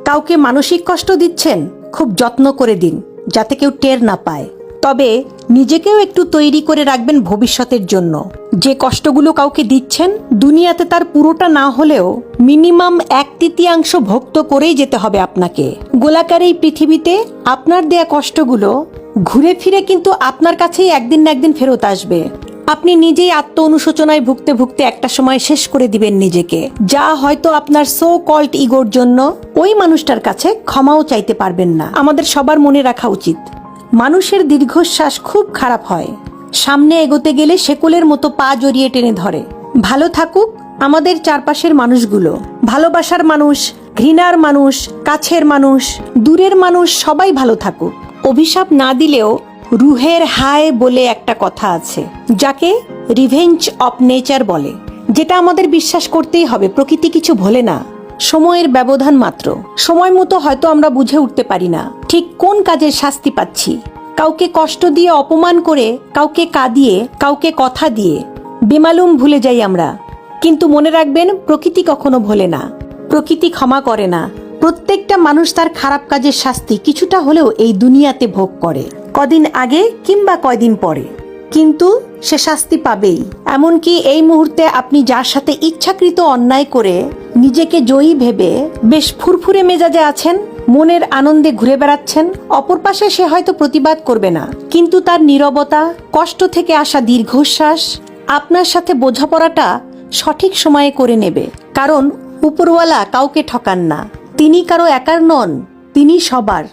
কাউকে মানসিক কষ্ট দিচ্ছেন, খুব যত্ন করে দিন যাতে কেউ টের না পায়। তবে নিজেকেও একটু তৈরি করে রাখবেন ভবিষ্যতের জন্য। যে কষ্টগুলো কাউকে দিচ্ছেন, দুনিয়াতে তার পুরোটা না হলেও মিনিমাম 1/3 ভোগ তো করেই যেতে হবে আপনাকে। গোলাকার এই পৃথিবীতে আপনার দেয়া কষ্টগুলো ঘুরে ফিরে কিন্তু আপনার কাছেই একদিন না একদিন ফেরত আসবে। আপনি নিজেই আত্ম অনুশোচনায় ভুগতে ভুগতে একটা সময় শেষ করে দিবেন নিজেকে, যা হয়তো আপনার সো কল্ড ইগোর জন্য ওই মানুষটার কাছে ক্ষমাও চাইতে পারবেন না। আমাদের সবার মনে রাখা উচিত, মানুষের দীর্ঘশ্বাস খুব খারাপ হয়। সামনে এগোতে গেলে শেকলের মতো পা জড়িয়ে টেনে ধরে। ভালো থাকুক আমাদের চারপাশের মানুষগুলো, ভালোবাসার মানুষ, ঘৃণার মানুষ, কাছের মানুষ, দূরের মানুষ, সবাই ভালো থাকুক। অভিশাপ না দিলেও রুহের হায় বলে একটা কথা আছে, যাকে রিভেঞ্জ অফ নেচার বলে, যেটা আমাদের বিশ্বাস করতেই হবে। প্রকৃতি কিছু ভোলে না, সময়ের ব্যবধান মাত্র। সময় মতো হয়তো আমরা বুঝে উঠতে পারি না ঠিক কোন কাজের শাস্তি পাচ্ছি। কাউকে কষ্ট দিয়ে, অপমান করে, কাউকে কাঁদিয়ে, কাউকে কথা দিয়ে বেমালুম ভুলে যাই আমরা। কিন্তু মনে রাখবেন, প্রকৃতি কখনো ভোলে না, প্রকৃতি ক্ষমা করে না। প্রত্যেকটা মানুষ তার খারাপ কাজের শাস্তি কিছুটা হলেও এই দুনিয়াতে ভোগ করে, কদিন আগে কিংবা কয়দিন পরে, কিন্তু সে শাস্তি পাবেই। এমনকি এই মুহূর্তে আপনি যার সাথে ইচ্ছাকৃত অন্যায় করে নিজেকে জয়ী ভেবে বেশ ফুরফুরে মেজাজে আছেন, মনের আনন্দে ঘুরে বেড়াচ্ছেন, অপর পাশে সে হয়তো প্রতিবাদ করবে না, কিন্তু তার নীরবতা, কষ্ট থেকে আসা দীর্ঘশ্বাস আপনার সাথে বোঝাপড়াটা সঠিক সময়ে করে নেবে। কারণ উপরওয়ালা কাউকে ঠকান না, তিনি কারো একার নন, তিনি সবার।